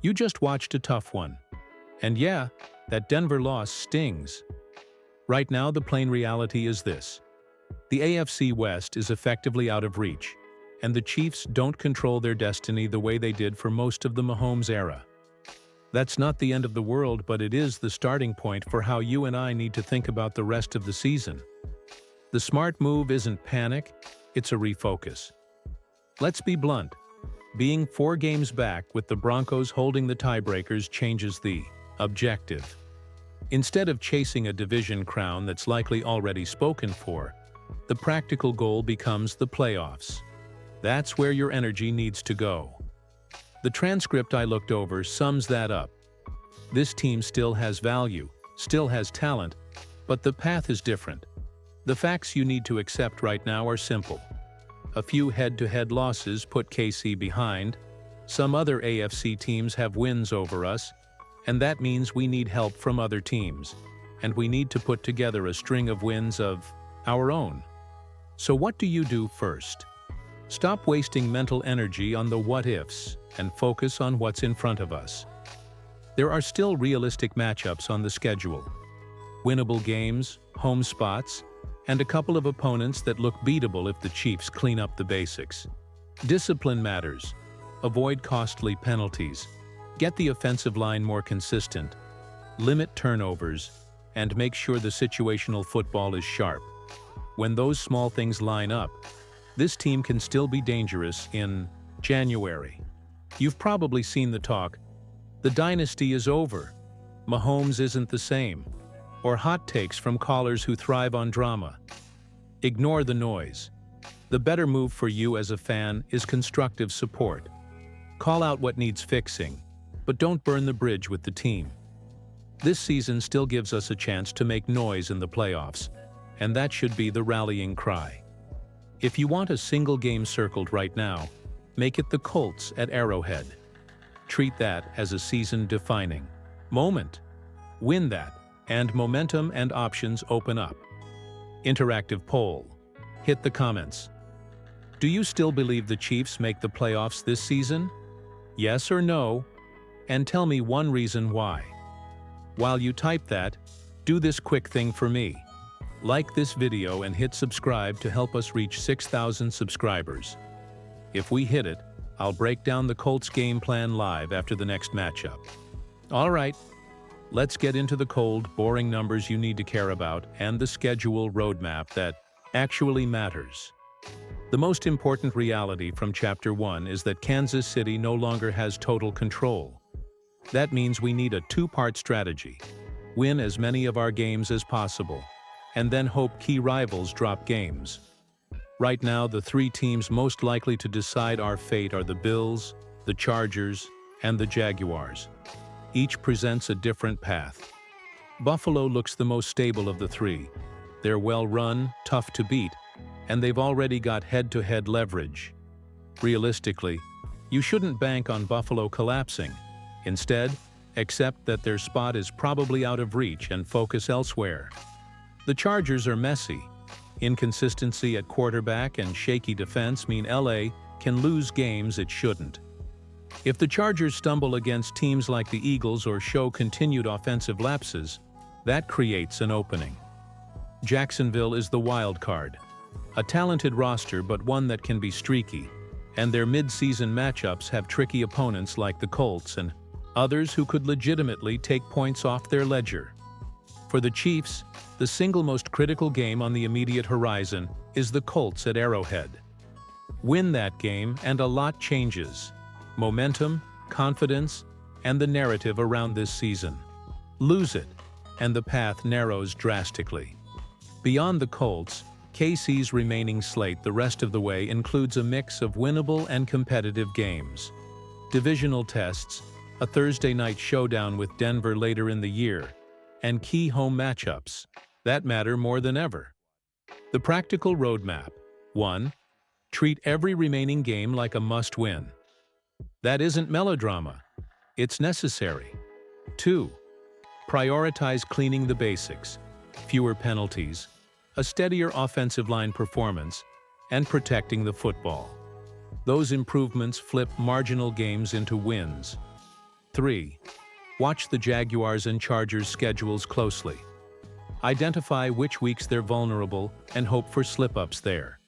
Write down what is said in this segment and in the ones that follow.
You just watched a tough one. And yeah, that Denver loss stings. Right now, the plain reality is this. The AFC West is effectively out of reach, and the Chiefs don't control their destiny the way they did for most of the Mahomes era. That's not the end of the world, but it is the starting point for how you and I need to think about the rest of the season. The smart move isn't panic, it's a refocus. Let's be blunt. Being 4 games back with the Broncos holding the tiebreakers changes the objective. Instead of chasing a division crown that's likely already spoken for, the practical goal becomes the playoffs. That's where your energy needs to go. The transcript I looked over sums that up. This team still has value, still has talent, but the path is different. The facts you need to accept right now are simple. A few head-to-head losses put KC behind, some other AFC teams have wins over us, and that means we need help from other teams, and we need to put together a string of wins of our own. So what do you do first? Stop wasting mental energy on the what-ifs and focus on what's in front of us. There are still realistic matchups on the schedule. Winnable games, home spots, and a couple of opponents that look beatable if the Chiefs clean up the basics. Discipline matters. Avoid costly penalties. Get the offensive line more consistent. Limit turnovers, and make sure the situational football is sharp. When those small things line up, this team can still be dangerous in January. You've probably seen the talk, the dynasty is over, Mahomes isn't the same, or hot takes from callers who thrive on drama. Ignore the noise. The better move for you as a fan is constructive support. Call out what needs fixing, but don't burn the bridge with the team. This season still gives us a chance to make noise in the playoffs, and that should be the rallying cry. If you want a single game circled right now, make it the Colts at Arrowhead. Treat that as a season-defining moment. Win that, and momentum and options open up. Interactive poll. Hit the comments. Do you still believe the Chiefs make the playoffs this season? Yes or no? And tell me one reason why. While you type that, do this quick thing for me. Like this video and hit subscribe to help us reach 6,000 subscribers. If we hit it, I'll break down the Colts game plan live after the next matchup. All right, let's get into the cold, boring numbers you need to care about and the schedule roadmap that actually matters. The most important reality from Chapter 1 is that Kansas City no longer has total control. That means we need a 2-part strategy. Win as many of our games as possible, and then hope key rivals drop games. Right now, the 3 teams most likely to decide our fate are the Bills, the Chargers, and the Jaguars. Each presents a different path. Buffalo looks the most stable of the 3. They're well-run, tough to beat, and they've already got head-to-head leverage. Realistically, you shouldn't bank on Buffalo collapsing. Instead, accept that their spot is probably out of reach and focus elsewhere. The Chargers are messy. Inconsistency at quarterback and shaky defense mean LA can lose games it shouldn't. If the Chargers stumble against teams like the Eagles or show continued offensive lapses, that creates an opening. Jacksonville is the wild card. A talented roster, but one that can be streaky, and their mid-season matchups have tricky opponents like the Colts and others who could legitimately take points off their ledger. For the Chiefs, the single most critical game on the immediate horizon is the Colts at Arrowhead. Win that game and a lot changes. Momentum, confidence, and the narrative around this season. Lose it, and the path narrows drastically. Beyond the Colts, KC's remaining slate the rest of the way includes a mix of winnable and competitive games. Divisional tests, a Thursday night showdown with Denver later in the year, and key home matchups that matter more than ever. The practical roadmap. 1. Treat every remaining game like a must-win. That isn't melodrama. It's necessary. 2. Prioritize cleaning the basics, fewer penalties, a steadier offensive line performance, and protecting the football. Those improvements flip marginal games into wins. 3. Watch the Jaguars and Chargers schedules closely. Identify which weeks they're vulnerable and hope for slip-ups there.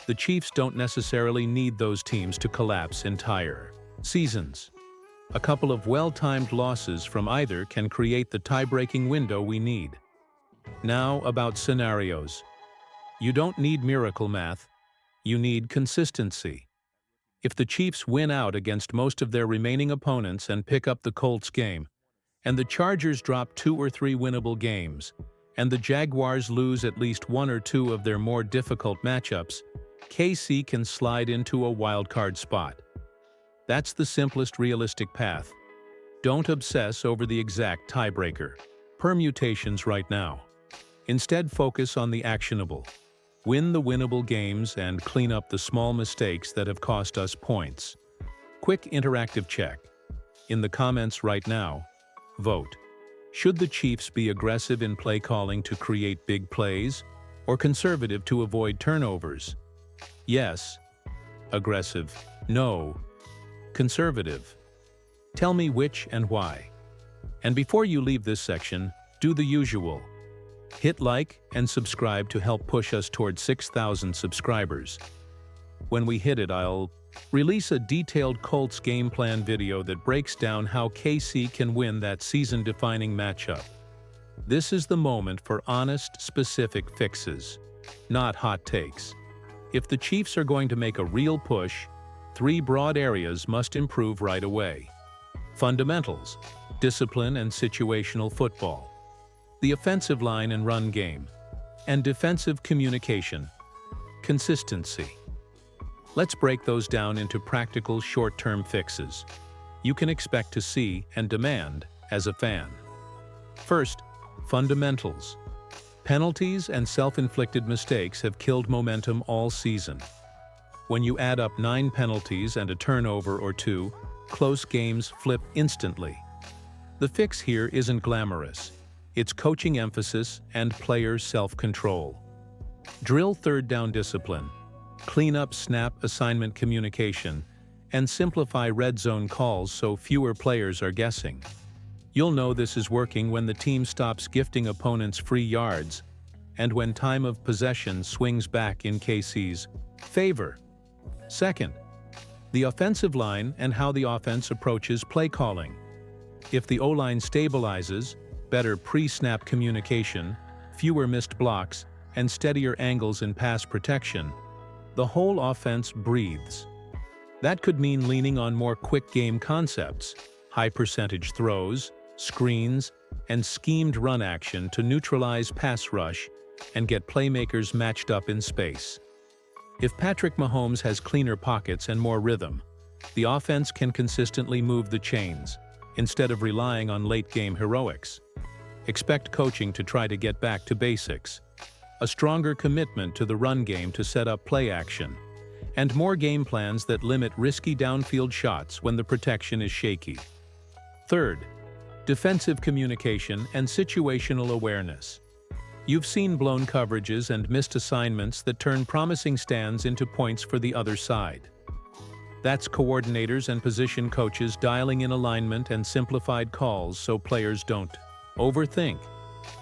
The Chiefs don't necessarily need those teams to collapse entire seasons. A couple of well-timed losses from either can create the tie-breaking window we need. Now about scenarios. You don't need miracle math, you need consistency. If the Chiefs win out against most of their remaining opponents and pick up the Colts game, and the Chargers drop 2 or 3 winnable games, and the Jaguars lose at least 1 or 2 of their more difficult matchups, KC can slide into a wildcard spot. That's the simplest realistic path. Don't obsess over the exact tiebreaker permutations right now. Instead, focus on the actionable. Win the winnable games and clean up the small mistakes that have cost us points. Quick interactive check. In the comments right now, vote. Should the Chiefs be aggressive in play calling to create big plays, or conservative to avoid turnovers? Yes. Aggressive. No. Conservative. Tell me which and why. And before you leave this section, do the usual. Hit like and subscribe to help push us toward 6,000 subscribers. When we hit it, I'll release a detailed Colts game plan video that breaks down how KC can win that season-defining matchup. This is the moment for honest, specific fixes, not hot takes. If the Chiefs are going to make a real push, 3 broad areas must improve right away. Fundamentals, discipline and situational football, the offensive line and run game, and defensive communication, consistency. Let's break those down into practical short-term fixes you can expect to see and demand as a fan. First, fundamentals. Penalties and self-inflicted mistakes have killed momentum all season. When you add up 9 penalties and a turnover or 2, close games flip instantly. The fix here isn't glamorous. It's coaching emphasis and player self-control. Drill third down discipline. Clean up snap assignment communication, and simplify red zone calls so fewer players are guessing. You'll know this is working when the team stops gifting opponents free yards, and when time of possession swings back in KC's favor. Second, the offensive line and how the offense approaches play calling. If the O-line stabilizes, better pre-snap communication, fewer missed blocks, and steadier angles in pass protection, the whole offense breathes. That could mean leaning on more quick game concepts, high percentage throws, screens, and schemed run action to neutralize pass rush and get playmakers matched up in space. If Patrick Mahomes has cleaner pockets and more rhythm, the offense can consistently move the chains, instead of relying on late-game heroics. Expect coaching to try to get back to basics, a stronger commitment to the run game to set up play action, and more game plans that limit risky downfield shots when the protection is shaky. Third, defensive communication and situational awareness. You've seen blown coverages and missed assignments that turn promising stands into points for the other side. That's coordinators and position coaches dialing in alignment and simplified calls so players don't overthink.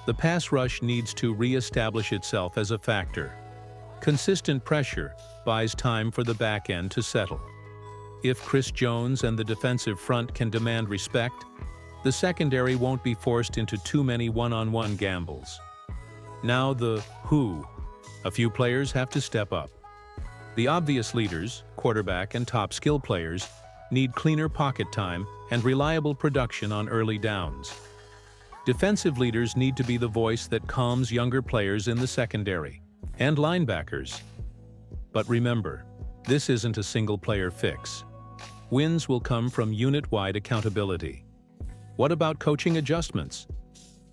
The pass rush needs to re-establish itself as a factor. Consistent pressure buys time for the back end to settle. If Chris Jones and the defensive front can demand respect, the secondary won't be forced into too many one-on-one gambles. Now the who. A few players have to step up. The obvious leaders, quarterback and top skill players, need cleaner pocket time and reliable production on early downs. Defensive leaders need to be the voice that calms younger players in the secondary and linebackers. But remember, this isn't a single-player fix. Wins will come from unit-wide accountability. What about coaching adjustments?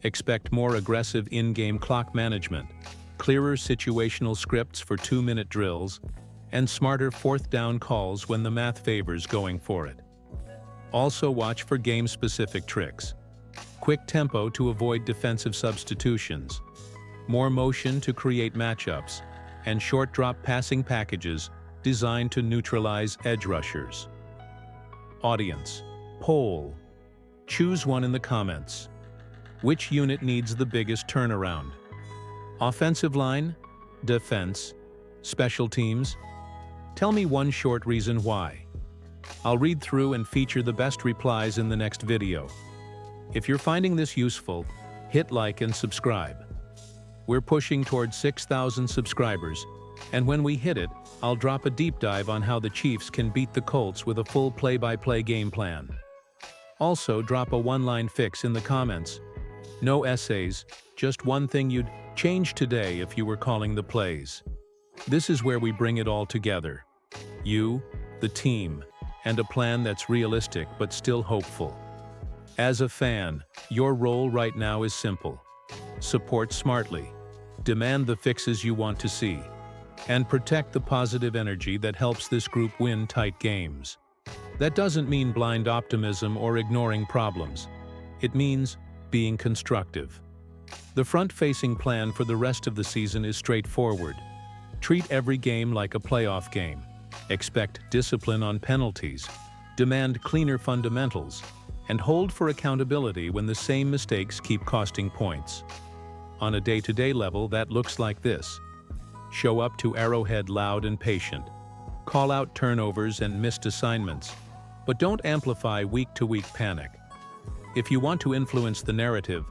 Expect more aggressive in-game clock management, clearer situational scripts for 2-minute drills, and smarter fourth-down calls when the math favors going for it. Also watch for game-specific tricks. Quick tempo to avoid defensive substitutions, more motion to create matchups, and short drop passing packages designed to neutralize edge rushers. Audience. Poll. Choose one in the comments. Which unit needs the biggest turnaround? Offensive line? Defense? Special teams? Tell me one short reason why. I'll read through and feature the best replies in the next video. If you're finding this useful, hit like and subscribe. We're pushing towards 6,000 subscribers, and when we hit it, I'll drop a deep dive on how the Chiefs can beat the Colts with a full play-by-play game plan. Also, drop a one-line fix in the comments. No essays, just one thing you'd change today if you were calling the plays. This is where we bring it all together. You, the team, and a plan that's realistic but still hopeful. As a fan, your role right now is simple. Support smartly, demand the fixes you want to see, and protect the positive energy that helps this group win tight games. That doesn't mean blind optimism or ignoring problems. It means being constructive. The front-facing plan for the rest of the season is straightforward. Treat every game like a playoff game. Expect discipline on penalties, demand cleaner fundamentals, and hold for accountability when the same mistakes keep costing points. On a day-to-day level, that looks like this. Show up to Arrowhead loud and patient. Call out turnovers and missed assignments, but don't amplify week-to-week panic. If you want to influence the narrative,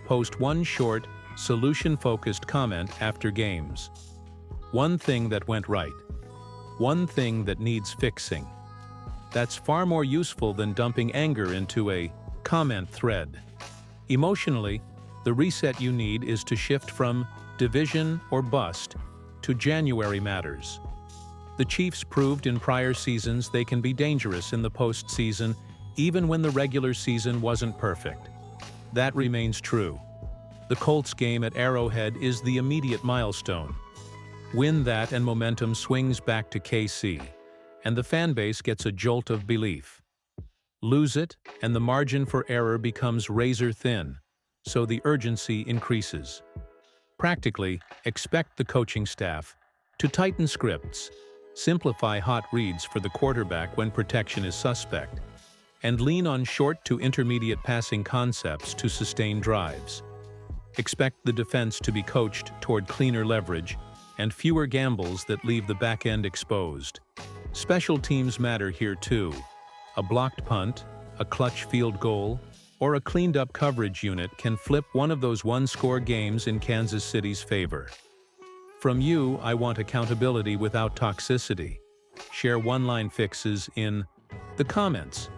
post one short, solution-focused comment after games. One thing that went right. One thing that needs fixing. That's far more useful than dumping anger into a comment thread. Emotionally, the reset you need is to shift from division or bust to January matters. The Chiefs proved in prior seasons they can be dangerous in the postseason, even when the regular season wasn't perfect. That remains true. The Colts game at Arrowhead is the immediate milestone. Win that and momentum swings back to KC, and the fan base gets a jolt of belief. Lose it, and the margin for error becomes razor thin, so the urgency increases. Practically, expect the coaching staff to tighten scripts, simplify hot reads for the quarterback when protection is suspect, and lean on short to intermediate passing concepts to sustain drives. Expect the defense to be coached toward cleaner leverage and fewer gambles that leave the back end exposed. Special teams matter here too. A blocked punt, a clutch field goal, or a cleaned-up coverage unit can flip one of those one-score games in Kansas City's favor. From you, I want accountability without toxicity. Share one-line fixes in the comments.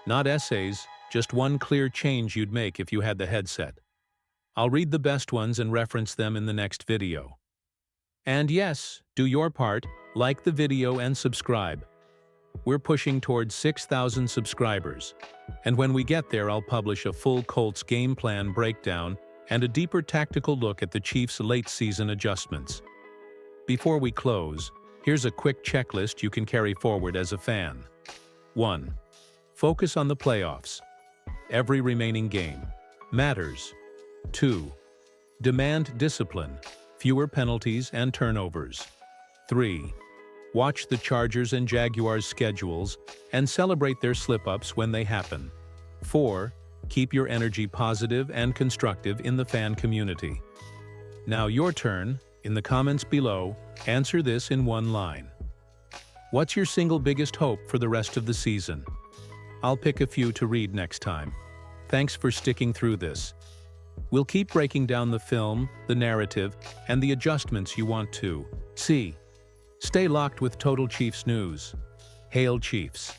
Not essays, just one clear change you'd make if you had the headset. I'll read the best ones and reference them in the next video. And yes, do your part, like the video and subscribe. We're pushing towards 6,000 subscribers, and when we get there I'll publish a full Colts game plan breakdown and a deeper tactical look at the Chiefs' late-season adjustments. Before we close, here's a quick checklist you can carry forward as a fan. 1. Focus on the playoffs. Every remaining game matters. 2. Demand discipline, fewer penalties and turnovers. 3. Watch the Chargers and Jaguars' schedules and celebrate their slip-ups when they happen. 4. Keep your energy positive and constructive in the fan community. Now your turn. In the comments below, answer this in one line. What's your single biggest hope for the rest of the season? I'll pick a few to read next time. Thanks for sticking through this. We'll keep breaking down the film, the narrative, and the adjustments you want to see. Stay locked with Total Chiefs News. Hail Chiefs!